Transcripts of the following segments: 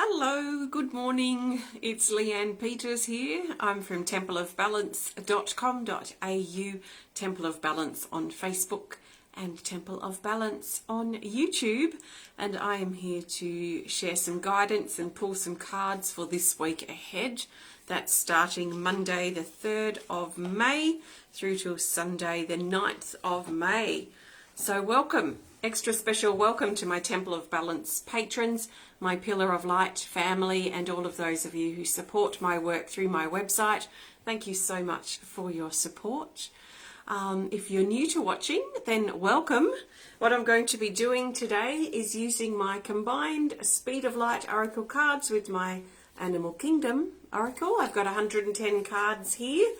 Hello, good morning. It's Leanne Peters here. I'm from templeofbalance.com.au, Temple of Balance on Facebook and Temple of Balance on YouTube. And I am here to share some guidance and pull some cards for this week ahead. That's starting Monday the 3rd of May through till Sunday the 9th of May. So welcome. Extra special welcome to my Temple of Balance patrons, my Pillar of Light family, and all of those of you who support my work through my website. Thank you so much for your support. If you're new to watching, then welcome. What I'm going to be doing today is using my combined Speed of Light Oracle cards with my Animal Kingdom Oracle. I've got 110 cards here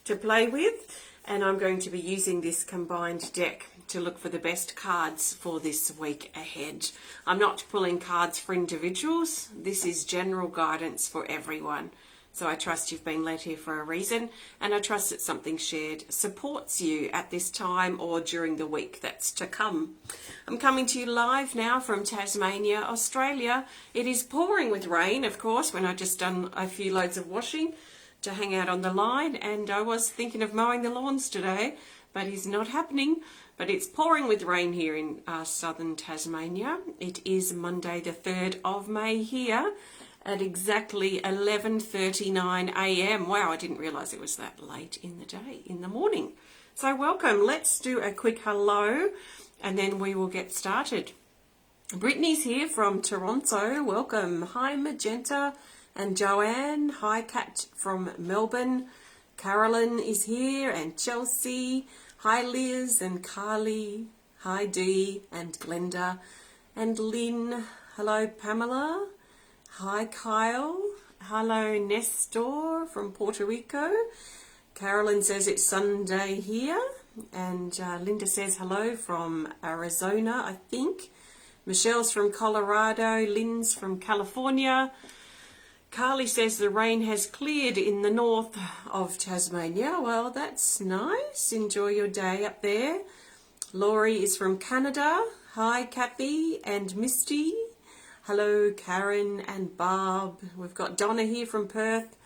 to play with, and I'm going to be using this combined deck to look for the best cards for this week ahead. I'm not pulling cards for individuals. This is general guidance for everyone. So I trust you've been led here for a reason, and I trust that something shared supports you at this time or during the week that's to come. I'm coming to you live now from Tasmania, Australia. It is pouring with rain, of course, when I've just done a few loads of washing to hang out on the line, and I was thinking of mowing the lawns today, but it's not happening. But it's pouring with rain here in southern Tasmania. It is Monday the 3rd of May here at exactly 11:39 a.m. Wow, I didn't realise it was that late in the day, in the morning. So welcome. Let's do a quick hello and then we will get started. Brittany's here from Toronto. Welcome. Hi, Magenta and Joanne. Hi, Kat from Melbourne. Carolyn is here and Chelsea. Hi, Liz and Carly. Hi, Dee and Glenda and Lynn. Hello, Pamela. Hi, Kyle. Hello, Nestor from Puerto Rico. Carolyn says it's Sunday here. And Linda says hello from Arizona, I think. Michelle's from Colorado. Lynn's from California. Carly says the rain has cleared in the north of Tasmania. Well, that's nice. Enjoy your day up there. Laurie is from Canada. Hi, Kathy and Misty. Hello, Karen and Barb. We've got Donna here from Perth.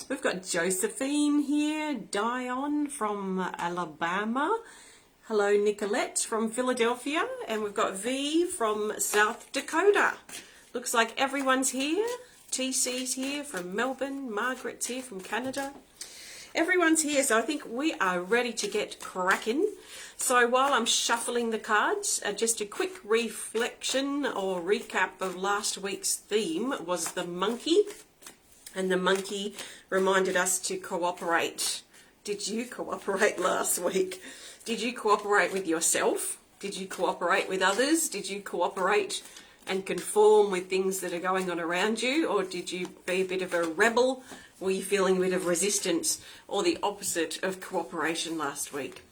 We've got Josephine here. Dion from Alabama. Hello, Nicolette from Philadelphia. And we've got V from South Dakota. Looks like everyone's here. TC's here from Melbourne, Margaret's here from Canada. Everyone's here, so I think we are ready to get cracking. So while I'm shuffling the cards, just a quick reflection or recap of last week's theme was the monkey. And the monkey reminded us to cooperate. Did you cooperate last week? Did you cooperate with yourself? Did you cooperate with others? Did you cooperate and conform with things that are going on around you, or did you be a bit of a rebel? Were you feeling a bit of resistance, or the opposite of cooperation last week?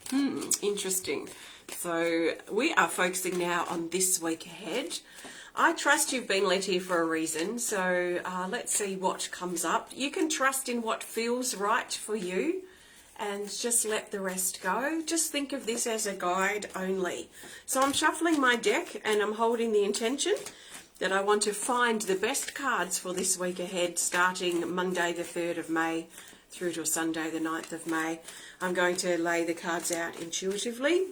Interesting. So we are focusing now on this week ahead. I trust you've been led here for a reason, so let's see what comes up. You can trust in what feels right for you and just let the rest go. Just think of this as a guide only. So I'm shuffling my deck and I'm holding the intention that I want to find the best cards for this week ahead, starting Monday the 3rd of May through to Sunday the 9th of May. I'm going to lay the cards out intuitively,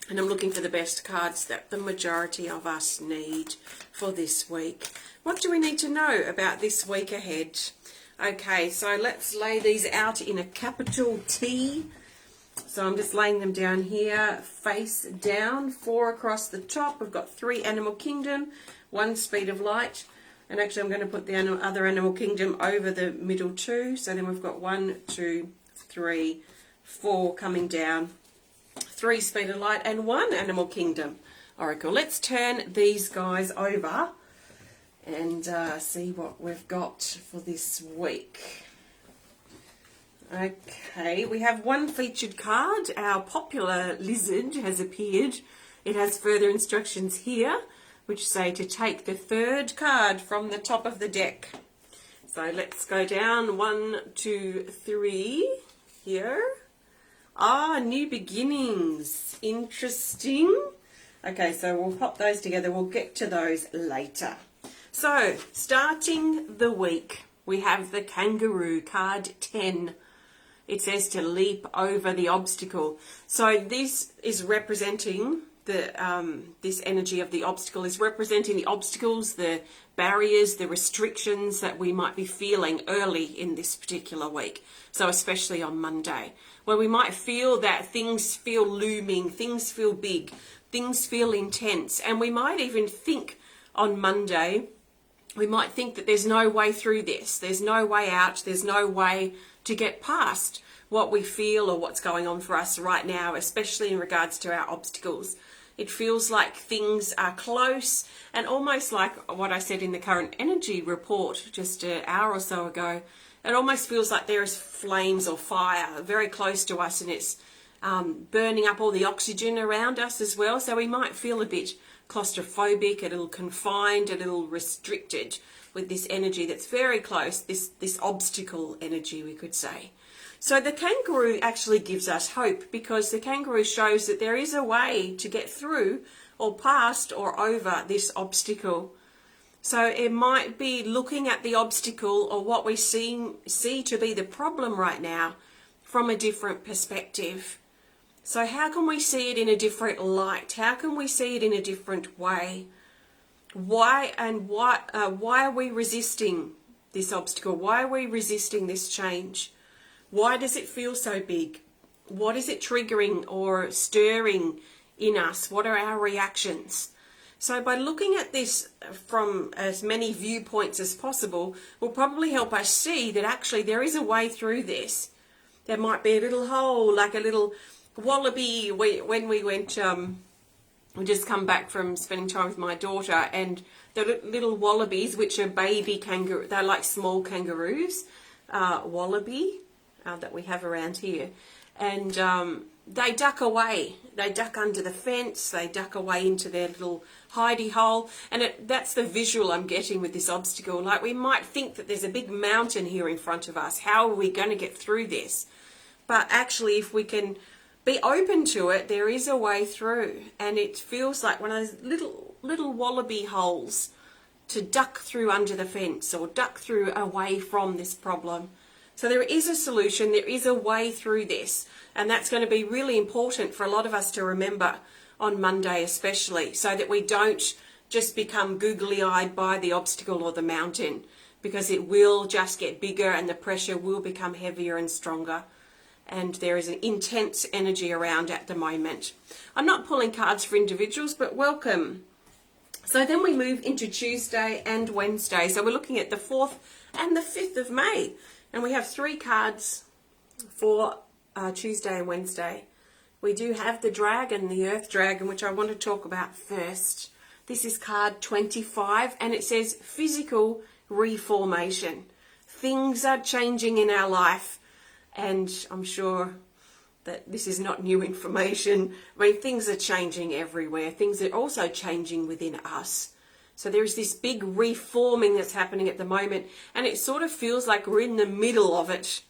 and I'm looking for the best cards that the majority of us need for this week. What do we need to know about this week ahead? Okay, so let's lay these out in a capital T. So I'm just laying them down here, face down, 4 across the top. We've got 3 Animal Kingdom, 1 Speed of Light, and actually I'm going to put the other Animal Kingdom over the middle 2. So then we've got 1, 2, 3, 4 coming down, 3 Speed of Light, and 1 Animal Kingdom Oracle. Let's turn these guys over and see what we've got for this week. Okay, we have 1 featured card. Our popular lizard has appeared. It has further instructions here, which say to take the 3rd card from the top of the deck. So let's go down 1, 2, 3 here. New beginnings. Interesting. Okay, so we'll pop those together. We'll get to those later. So, starting the week, we have the Kangaroo, card 10. It says to leap over the obstacle. So this is representing this energy of the obstacle is representing the obstacles, the barriers, the restrictions that we might be feeling early in this particular week. So especially on Monday, where we might feel that things feel looming, things feel big, things feel intense, and we might even think on Monday, we might think that there's no way through this, there's no way out, there's no way to get past what we feel or what's going on for us right now, especially in regards to our obstacles. It feels like things are close, and almost like what I said in the current energy report just an hour or so ago, it almost feels like there is flames or fire very close to us, and it's burning up all the oxygen around us as well. So we might feel a bit claustrophobic, a little confined, a little restricted with this energy that's very close, this obstacle energy, we could say. So the Kangaroo actually gives us hope, because the Kangaroo shows that there is a way to get through or past or over this obstacle. So it might be looking at the obstacle or what we see to be the problem right now from a different perspective. So how can we see it in a different light? How can we see it in a different way? Why are we resisting this obstacle? Why are we resisting this change? Why does it feel so big? What is it triggering or stirring in us? What are our reactions? So by looking at this from as many viewpoints as possible will probably help us see that actually there is a way through this. There might be a little hole, like a little wallaby. When we went, we just come back from spending time with my daughter, and the little wallabies, which are baby kangaroo, they're like small kangaroos, wallaby, that we have around here, and they duck away. They duck under the fence, they duck away into their little hidey hole, and that's the visual I'm getting with this obstacle. Like, we might think that there's a big mountain here in front of us. How are we going to get through this? But actually, if we can be open to it, there is a way through, and it feels like one of those little wallaby holes to duck through under the fence or duck through away from this problem. So there is a solution, there is a way through this, and that's going to be really important for a lot of us to remember on Monday especially, so that we don't just become googly-eyed by the obstacle or the mountain, because it will just get bigger and the pressure will become heavier and stronger, and there is an intense energy around at the moment. I'm not pulling cards for individuals, but welcome. So then we move into Tuesday and Wednesday. So we're looking at the 4th and the 5th of May. And we have 3 cards for Tuesday and Wednesday. We do have the dragon, the earth dragon, which I want to talk about first. This is card 25, and it says physical reformation. Things are changing in our life, and I'm sure that this is not new information. I mean, things are changing everywhere. Things are also changing within us. So there's this big reforming that's happening at the moment, and it sort of feels like we're in the middle of it,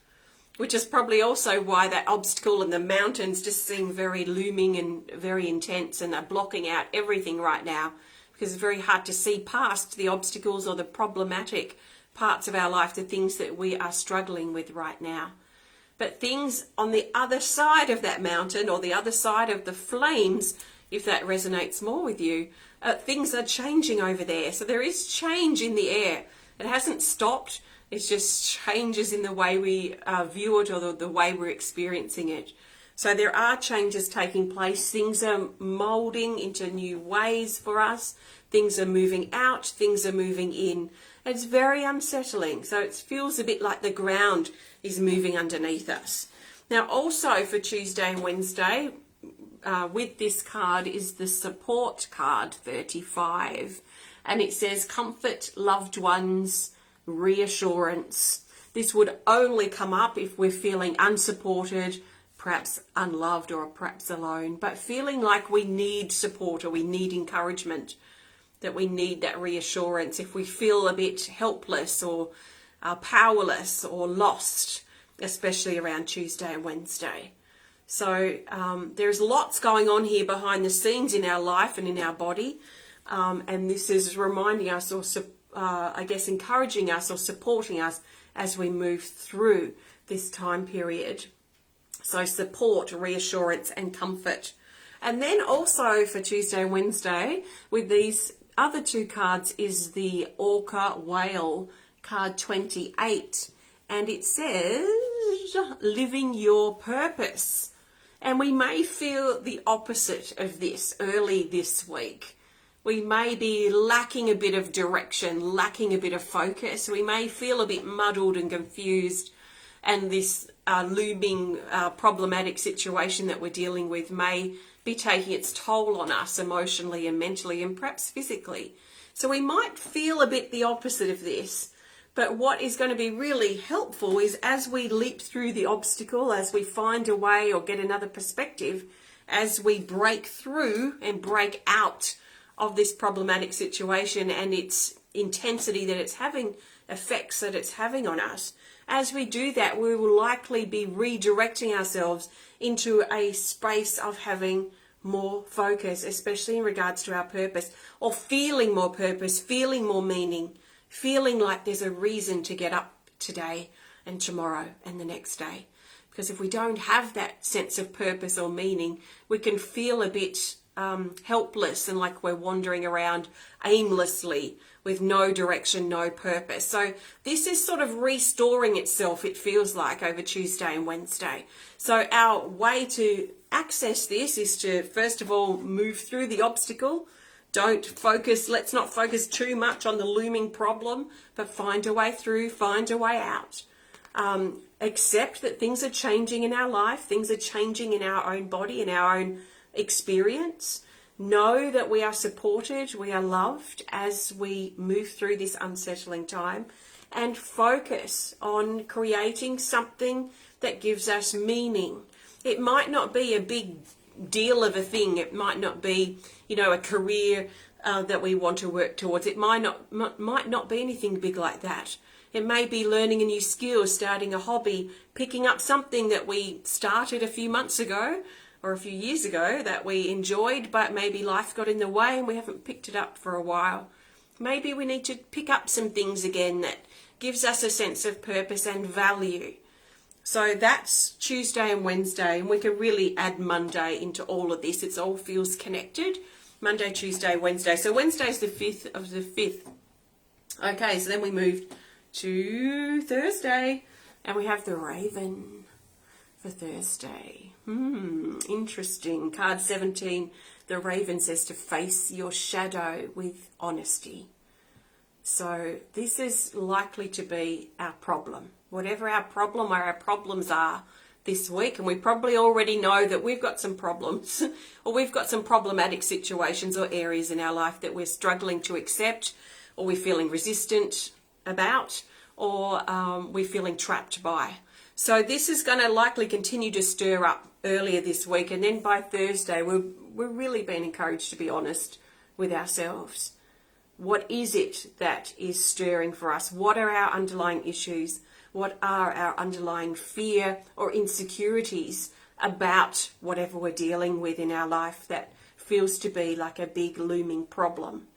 which is probably also why that obstacle and the mountains just seem very looming and very intense, and they're blocking out everything right now, because it's very hard to see past the obstacles or the problematic parts of our life, the things that we are struggling with right now. But things on the other side of that mountain, or the other side of the flames, if that resonates more with you, things are changing over there. So there is change in the air. It hasn't stopped. It's just changes in the way we view it, or the way we're experiencing it. So there are changes taking place. Things are molding into new ways for us. Things are moving out. Things are moving in. It's very unsettling. So it feels a bit like the ground is moving underneath us. Now also for Tuesday and Wednesday, with this card is the support card 35, and it says comfort loved ones, reassurance. This would only come up if we're feeling unsupported, perhaps unloved, or perhaps alone, but feeling like we need support or we need encouragement, that we need that reassurance if we feel a bit helpless or powerless or lost, especially around Tuesday and Wednesday. So there's lots going on here behind the scenes in our life and in our body, and this is reminding us or I guess, encouraging us or supporting us as we move through this time period. So support, reassurance and comfort. And then also for Tuesday and Wednesday with these other two cards is the Orca Whale, card 28. And it says, living your purpose. And we may feel the opposite of this early this week. We may be lacking a bit of direction, lacking a bit of focus. We may feel a bit muddled and confused. And this looming problematic situation that we're dealing with may be taking its toll on us emotionally and mentally and perhaps physically. So we might feel a bit the opposite of this. But what is going to be really helpful is as we leap through the obstacle, as we find a way or get another perspective, as we break through and break out of this problematic situation and its intensity that it's having, effects that it's having on us, as we do that, we will likely be redirecting ourselves into a space of having more focus, especially in regards to our purpose, or feeling more purpose, feeling more meaning, feeling like there's a reason to get up today and tomorrow and the next day. Because if we don't have that sense of purpose or meaning, we can feel a bit helpless and like we're wandering around aimlessly with no direction, no purpose. So this is sort of restoring itself, it feels like, over Tuesday and Wednesday. So our way to access this is to, first of all, move through the obstacle. Let's not focus too much on the looming problem, but find a way through, find a way out. Accept that things are changing in our life, things are changing in our own body, in our own experience. Know that we are supported, we are loved as we move through this unsettling time, and focus on creating something that gives us meaning. It might not be a big deal of a thing. It might not be, a career that we want to work towards. It might not be anything big like that. It may be learning a new skill, starting a hobby, picking up something that we started a few months ago or a few years ago that we enjoyed, but maybe life got in the way and we haven't picked it up for a while. Maybe we need to pick up some things again that gives us a sense of purpose and value. So that's Tuesday and Wednesday, and we can really add Monday into all of this. It all feels connected. Monday, Tuesday, Wednesday. So Wednesday's the 5th of the 5th. Okay, so then we moved to Thursday, and we have the Raven for Thursday. Interesting. Card 17, the Raven says to face your shadow with honesty. So this is likely to be our problem. Whatever our problem or our problems are this week, and we probably already know that we've got some problems or we've got some problematic situations or areas in our life that we're struggling to accept, or we're feeling resistant about, or we're feeling trapped by. So this is going to likely continue to stir up earlier this week, and then by Thursday we're really being encouraged to be honest with ourselves. What is it that is stirring for us? What are our underlying issues? What are our underlying fear or insecurities about whatever we're dealing with in our life that feels to be like a big looming problem?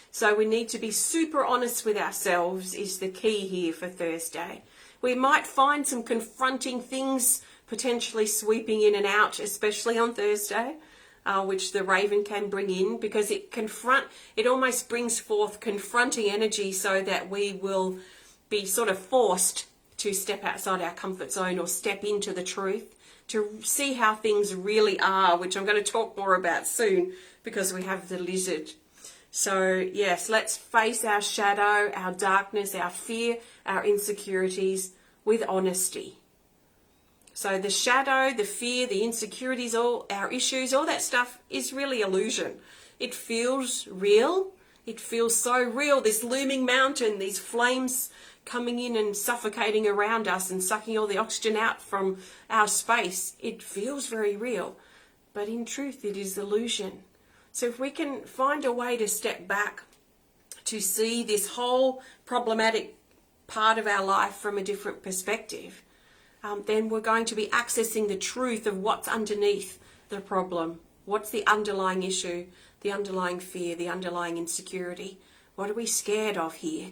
So we need to be super honest with ourselves is the key here for Thursday. We might find some confronting things potentially sweeping in and out, especially on Thursday, which the Raven can bring in, because it almost brings forth confronting energy, so that we will be sort of forced to step outside our comfort zone or step into the truth, to see how things really are, which I'm going to talk more about soon because we have the lizard. So yes, let's face our shadow, our darkness, our fear, our insecurities with honesty. So the shadow, the fear, the insecurities, all our issues, all that stuff is really illusion. It feels real. It feels so real. This looming mountain, these flames coming in and suffocating around us and sucking all the oxygen out from our space. It feels very real. But in truth, it is illusion. So if we can find a way to step back, to see this whole problematic part of our life from a different perspective, then we're going to be accessing the truth of what's underneath the problem. What's the underlying issue, the underlying fear, the underlying insecurity? What are we scared of here?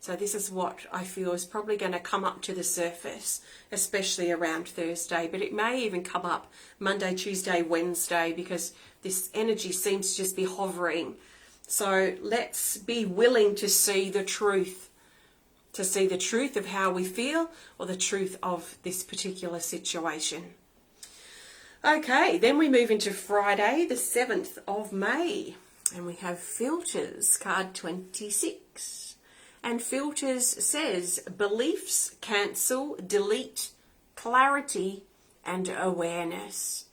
So this is what I feel is probably going to come up to the surface, especially around Thursday. But it may even come up Monday, Tuesday, Wednesday, because this energy seems to just be hovering. So let's be willing to see the truth, of how we feel, or the truth of this particular situation. Okay, then we move into Friday, the 7th of May, and we have Filters, card 26. And Filters says beliefs, cancel, delete, clarity, and awareness.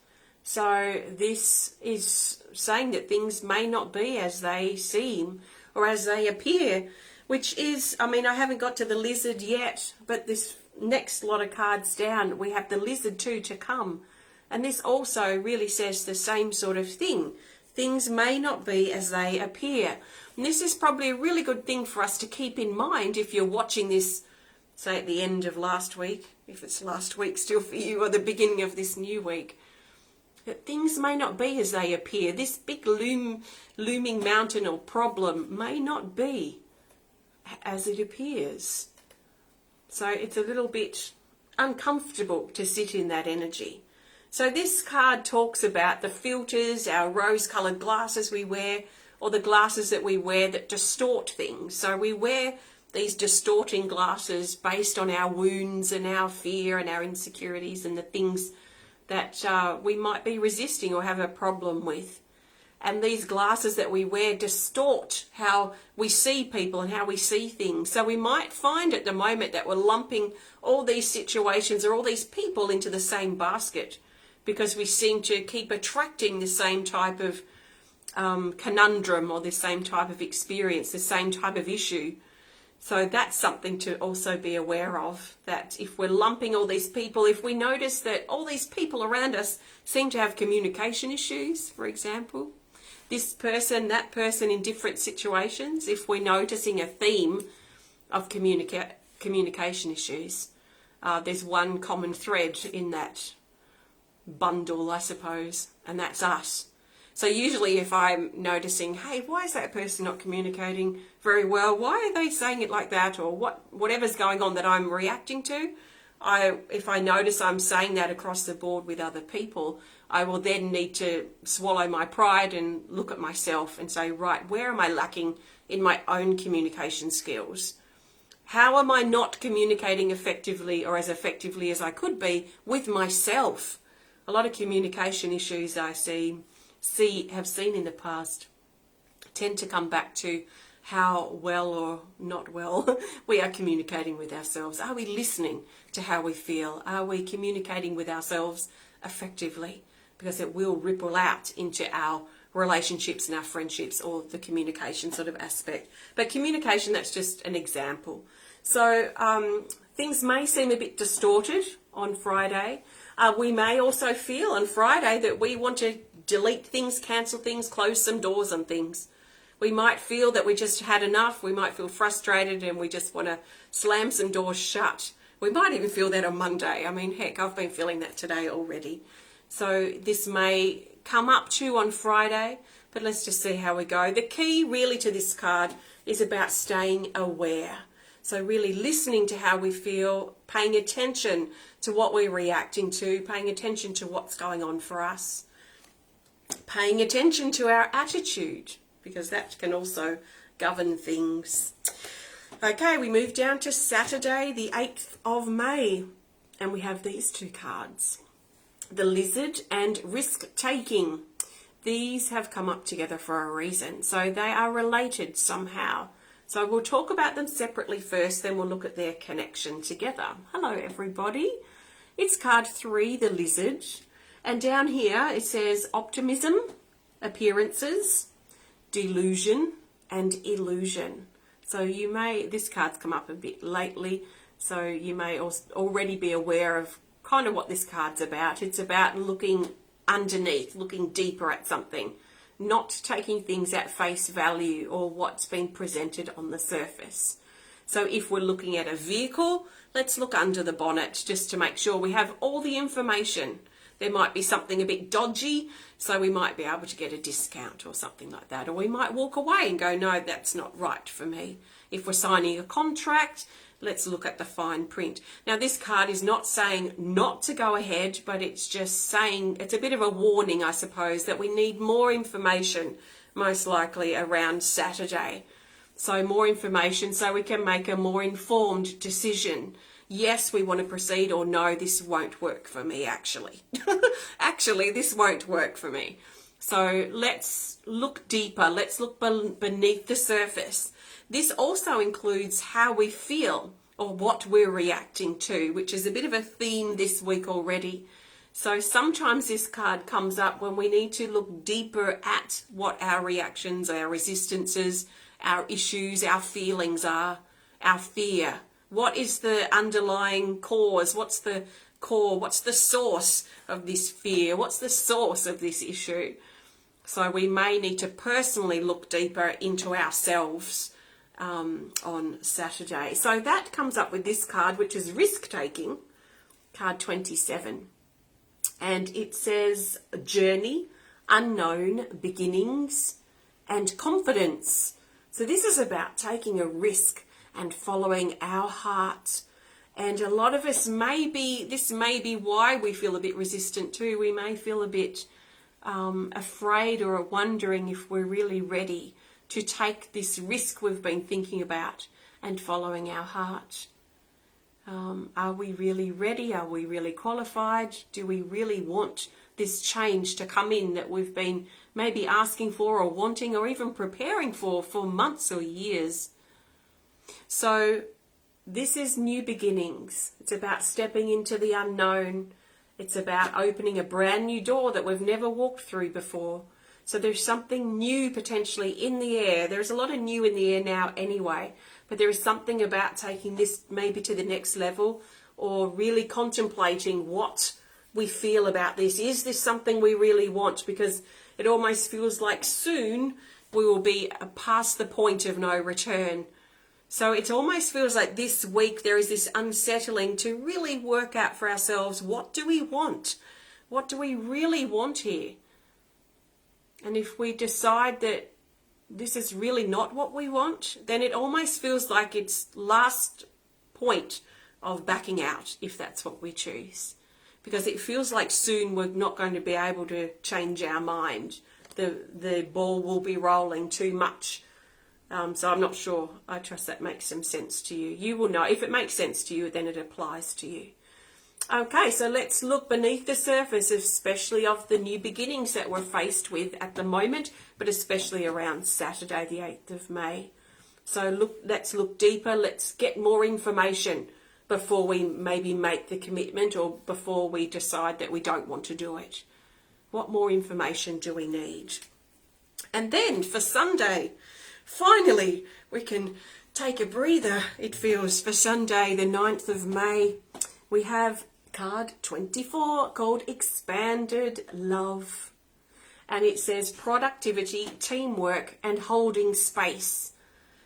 So this is saying that things may not be as they seem or as they appear, which is, I mean, I haven't got to the lizard yet, but this next lot of cards down, we have the lizard too to come. And this also really says the same sort of thing. Things may not be as they appear. And this is probably a really good thing for us to keep in mind if you're watching this, say at the end of last week, if it's last week still for you, or the beginning of this new week, that things may not be as they appear. This big looming mountain or problem may not be as it appears. So it's a little bit uncomfortable to sit in that energy. So this card talks about the filters, our rose-coloured glasses we wear, or the glasses that we wear that distort things. So we wear these distorting glasses based on our wounds and our fear and our insecurities and the things that we might be resisting or have a problem with. And these glasses that we wear distort how we see people and how we see things. So we might find at the moment that we're lumping all these situations or all these people into the same basket, because we seem to keep attracting the same type of conundrum or the same type of experience, the same type of issue. So that's something to also be aware of, that if we're lumping all these people, if we notice that all these people around us seem to have communication issues, for example, this person, that person in different situations, if we're noticing a theme of communication issues, there's one common thread in that bundle, I suppose, and that's us. So usually if I'm noticing, hey, why is that person not communicating very well? Why are they saying it like that? Or whatever's going on that I'm reacting to, if I notice I'm saying that across the board with other people, I will then need to swallow my pride and look at myself and say, right, where am I lacking in my own communication skills? How am I not communicating effectively or as effectively as I could be with myself? A lot of communication issues I have seen in the past tend to come back to how well or not well we are communicating with ourselves. Are we listening to how we feel? Are we communicating with ourselves effectively? Because it will ripple out into our relationships and our friendships, or the communication sort of aspect. But communication, that's just an example. So things may seem a bit distorted on Friday. We may also feel on Friday that we want to delete things, cancel things, close some doors on things. We might feel that we just had enough. We might feel frustrated and we just want to slam some doors shut. We might even feel that on Monday. I mean, heck, I've been feeling that today already. So this may come up too on Friday, but let's just see how we go. The key really to this card is about staying aware. So really listening to how we feel, paying attention to what we're reacting to, paying attention to what's going on for us, paying attention to our attitude, because that can also govern things. Okay, we move down to Saturday, the 8th of May, and we have these two cards, the Lizard and Risk-Taking. These have come up together for a reason, so they are related somehow. So we'll talk about them separately first, then we'll look at their connection together. Hello everybody, it's card 3, the Lizard, and down here it says optimism, appearances, delusion, and illusion. So you may, this card's come up a bit lately, so you may already be aware of kind of what this card's about. It's about looking underneath, looking deeper at something, not taking things at face value or what's been presented on the surface. So if we're looking at a vehicle, let's look under the bonnet just to make sure we have all the information. there might be something a bit dodgy, so we might be able to get a discount or something like that. Or we might walk away and go, no, that's not right for me. If we're signing a contract, let's look at the fine print. Now, this card is not saying not to go ahead, but it's just saying, it's a bit of a warning, I suppose, that we need more information, most likely around Saturday. So more information so we can make a more informed decision. Yes, we want to proceed, or no, this won't work for me, actually. Actually, this won't work for me. So let's look deeper. Let's look beneath the surface. This also includes how we feel or what we're reacting to, which is a bit of a theme this week already. So sometimes this card comes up when we need to look deeper at what our reactions, our resistances, our issues, our feelings are, our fear. What is the underlying cause? What's the core? What's the source of this fear? What's the source of this issue? So we may need to personally look deeper into ourselves on Saturday. So that comes up with this card, which is risk-taking, card 27. And it says journey, unknown beginnings, and confidence. So this is about taking a risk and following our heart. And a lot of us this may be why we feel a bit resistant too. We may feel a bit afraid or wondering if we're really ready to take this risk we've been thinking about and following our heart. Are we really ready? Are we really qualified? Do we really want this change to come in that we've been maybe asking for or wanting or even preparing for months or years? So this is new beginnings. It's about stepping into the unknown. It's about opening a brand new door that we've never walked through before. So there's something new potentially in the air. There's a lot of new in the air now anyway, but there is something about taking this maybe to the next level or really contemplating what we feel about this. Is this something we really want? Because it almost feels like soon we will be past the point of no return. So it almost feels like this week there is this unsettling to really work out for ourselves, what do we want? What do we really want here? And if we decide that this is really not what we want, then it almost feels like it's last point of backing out, if that's what we choose. Because it feels like soon we're not going to be able to change our mind. The ball will be rolling too much. So I'm not sure. I trust that makes some sense to you. You will know. If it makes sense to you, then it applies to you. Okay, so let's look beneath the surface, especially of the new beginnings that we're faced with at the moment, but especially around Saturday, the 8th of May. So let's look deeper. Let's get more information before we maybe make the commitment or before we decide that we don't want to do it. What more information do we need? And then for Sunday, finally, we can take a breather, it feels. For Sunday, the 9th of May, we have card 24 called Expanded Love. And it says productivity, teamwork, and holding space.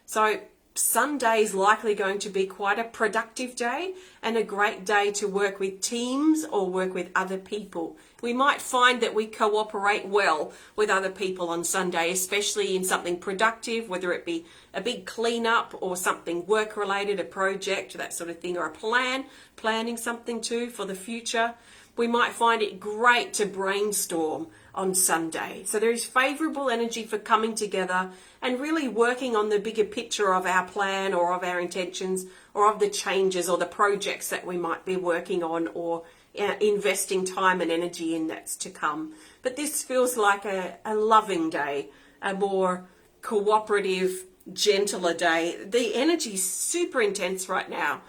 So Sunday is likely going to be quite a productive day and a great day to work with teams or work with other people. We might find that we cooperate well with other people on Sunday, especially in something productive, whether it be a big cleanup or something work-related, a project, that sort of thing, or a planning something too for the future. We might find it great to brainstorm on Sunday. So there is favourable energy for coming together and really working on the bigger picture of our plan or of our intentions or of the changes or the projects that we might be working on or investing time and energy in that's to come. But this feels like a loving day, a more cooperative, gentler day. The energy is super intense right now,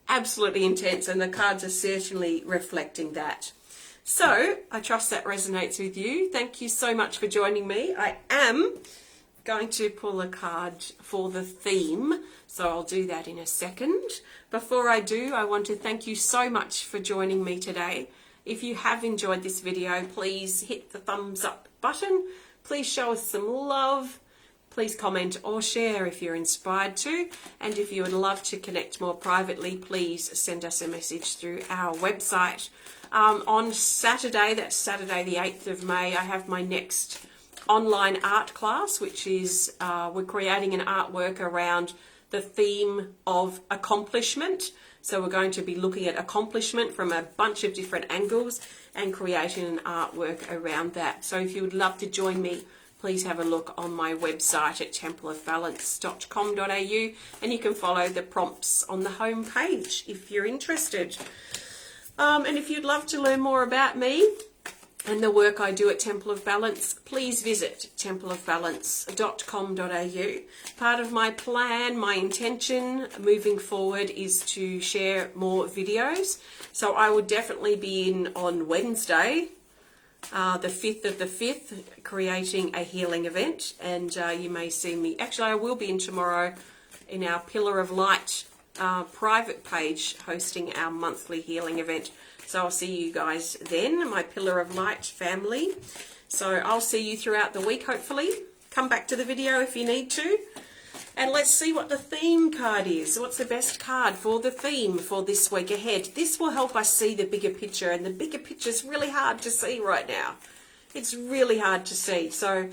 absolutely intense, and the cards are certainly reflecting that. So I trust that resonates with you. Thank you so much for joining me. I am going to pull a card for the theme, so I'll do that in a second. Before I do, I want to thank you so much for joining me today. If you have enjoyed this video, please hit the thumbs up button. Please show us some love. Please comment or share if you're inspired to. And if you would love to connect more privately, please send us a message through our website. On Saturday, that's Saturday the 8th of May, I have my next online art class, which is we're creating an artwork around the theme of accomplishment. So we're going to be looking at accomplishment from a bunch of different angles and creating an artwork around that. So if you would love to join me, please have a look on my website at templeofbalance.com.au, and you can follow the prompts on the home page if you're interested. And if you'd love to learn more about me and the work I do at Temple of Balance, please visit templeofbalance.com.au. Part of my plan, my intention moving forward is to share more videos. So I will definitely be in on Wednesday, the 5th of the 5th, creating a healing event. And you may see me, actually I will be in tomorrow in our Pillar of Light private page hosting our monthly healing event. So I'll see you guys then, my Pillar of Light family. So I'll see you throughout the week, hopefully. Come back to the video if you need to. And let's see what the theme card is. What's the best card for the theme for this week ahead? This will help us see the bigger picture, and the bigger picture is really hard to see right now. It's really hard to see. So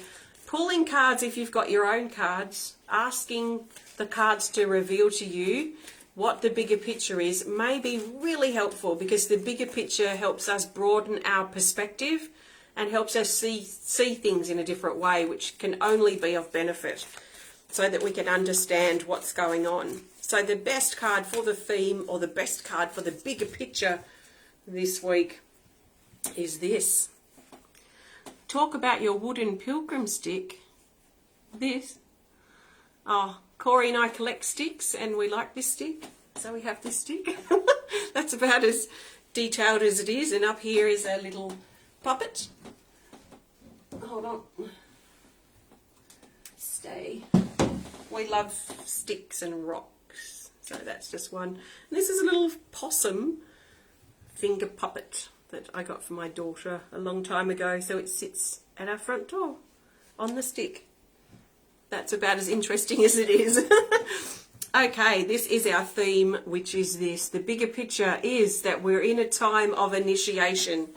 pulling cards, if you've got your own cards, asking the cards to reveal to you what the bigger picture is may be really helpful, because the bigger picture helps us broaden our perspective and helps us see things in a different way, which can only be of benefit, so that we can understand what's going on. So the best card for the theme, or the best card for the bigger picture this week, is this. Talk about your wooden pilgrim stick. This. Oh, Corey and I collect sticks, and we like this stick, so we have this stick. That's about as detailed as it is. And up here is a little puppet. Hold on. Stay. We love sticks and rocks, so that's just one. And this is a little possum finger puppet that I got for my daughter a long time ago, so it sits at our front door on the stick. That's about as interesting as it is. Okay, this is our theme, which is this. The bigger picture is that we're in a time of initiation.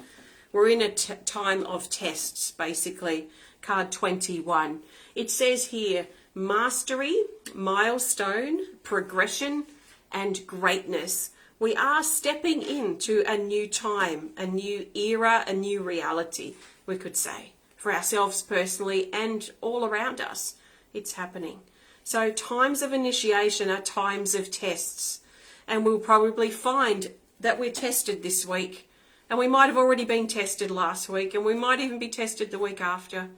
We're in a time of tests, basically. Card 21. It says here, mastery, milestone, progression, and greatness. We are stepping into a new time, a new era, a new reality, we could say, for ourselves personally and all around us. It's happening. So times of initiation are times of tests, and we'll probably find that we're tested this week, and we might have already been tested last week, and we might even be tested the week after.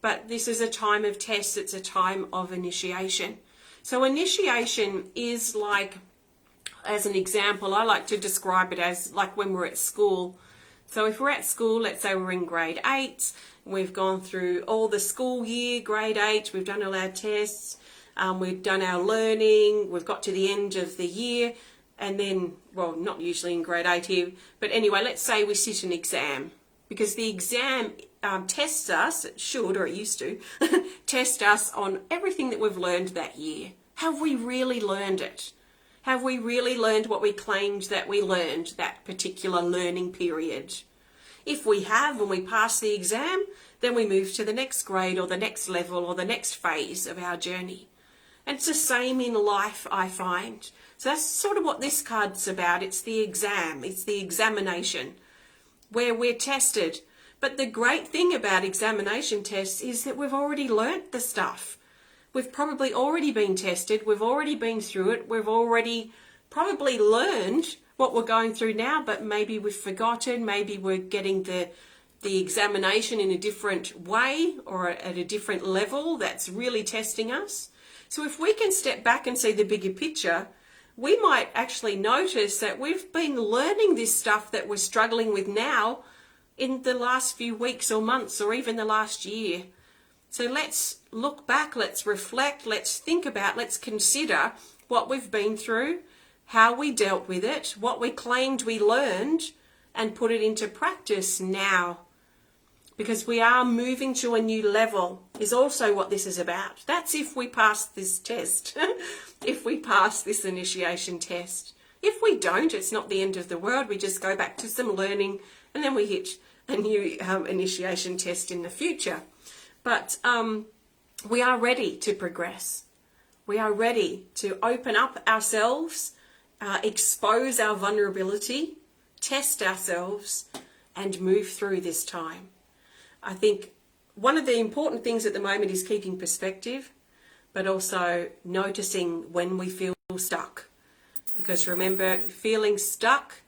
But this is a time of tests. It's a time of initiation. So initiation is like, as an example, I like to describe it as like when we're at school. So if we're at school, let's say we're in grade 8, we've gone through all the school year, grade 8, we've done all our tests, we've done our learning, we've got to the end of the year, and then, well, not usually in grade 8 here, but anyway, let's say we sit an exam, because the exam tests us, it should, or it used to, test us on everything that we've learned that year. Have we really learned it? Have we really learned what we claimed that we learned that particular learning period? If we have, and we pass the exam, then we move to the next grade or the next level or the next phase of our journey. And it's the same in life, I find. So that's sort of what this card's about. It's the exam. It's the examination where we're tested. But the great thing about examination tests is that we've already learnt the stuff. We've probably already been tested. We've already been through it. We've already probably learned what we're going through now, but maybe we've forgotten. Maybe we're getting the examination in a different way or at a different level that's really testing us. So if we can step back and see the bigger picture, we might actually notice that we've been learning this stuff that we're struggling with now in the last few weeks or months or even the last year. So let's look back, let's reflect, let's think about, let's consider what we've been through, how we dealt with it, what we claimed we learned, and put it into practice now. Because we are moving to a new level is also what this is about. That's if we pass this test, if we pass this initiation test. If we don't, it's not the end of the world. We just go back to some learning, and then we hit a new initiation test in the future. But we are ready to progress. We are ready to open up ourselves, expose our vulnerability, test ourselves, and move through this time. I think one of the important things at the moment is keeping perspective, but also noticing when we feel stuck. Because remember, feeling stuck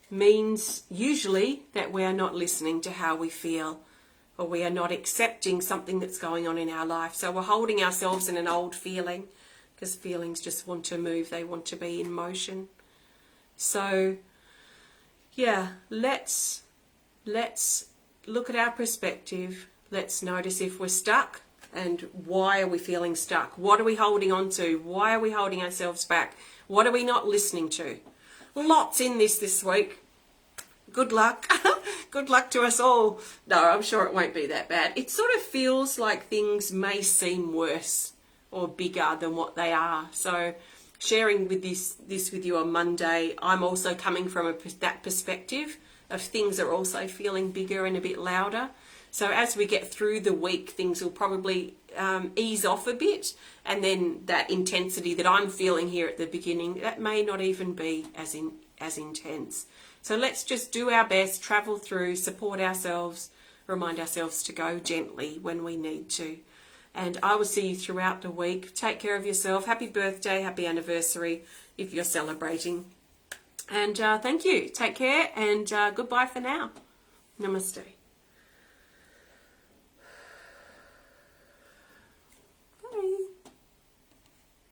means usually that we are not listening to how we feel, or we are not accepting something that's going on in our life. So we're holding ourselves in an old feeling, because feelings just want to move, they want to be in motion. So yeah, let's look at our perspective. Let's notice if we're stuck, and why are we feeling stuck? What are we holding on to? Why are we holding ourselves back? What are we not listening to? Lots in this week. Good luck. Good luck to us all. No, I'm sure it won't be that bad. It sort of feels like things may seem worse or bigger than what they are. So sharing with this with you on Monday, I'm also coming from that perspective of things are also feeling bigger and a bit louder. So as we get through the week, things will probably ease off a bit, and then that intensity that I'm feeling here at the beginning, that may not even be as intense. So let's just do our best, travel through, support ourselves, remind ourselves to go gently when we need to. And I will see you throughout the week. Take care of yourself. Happy birthday, happy anniversary if you're celebrating. And thank you. Take care, and goodbye for now. Namaste.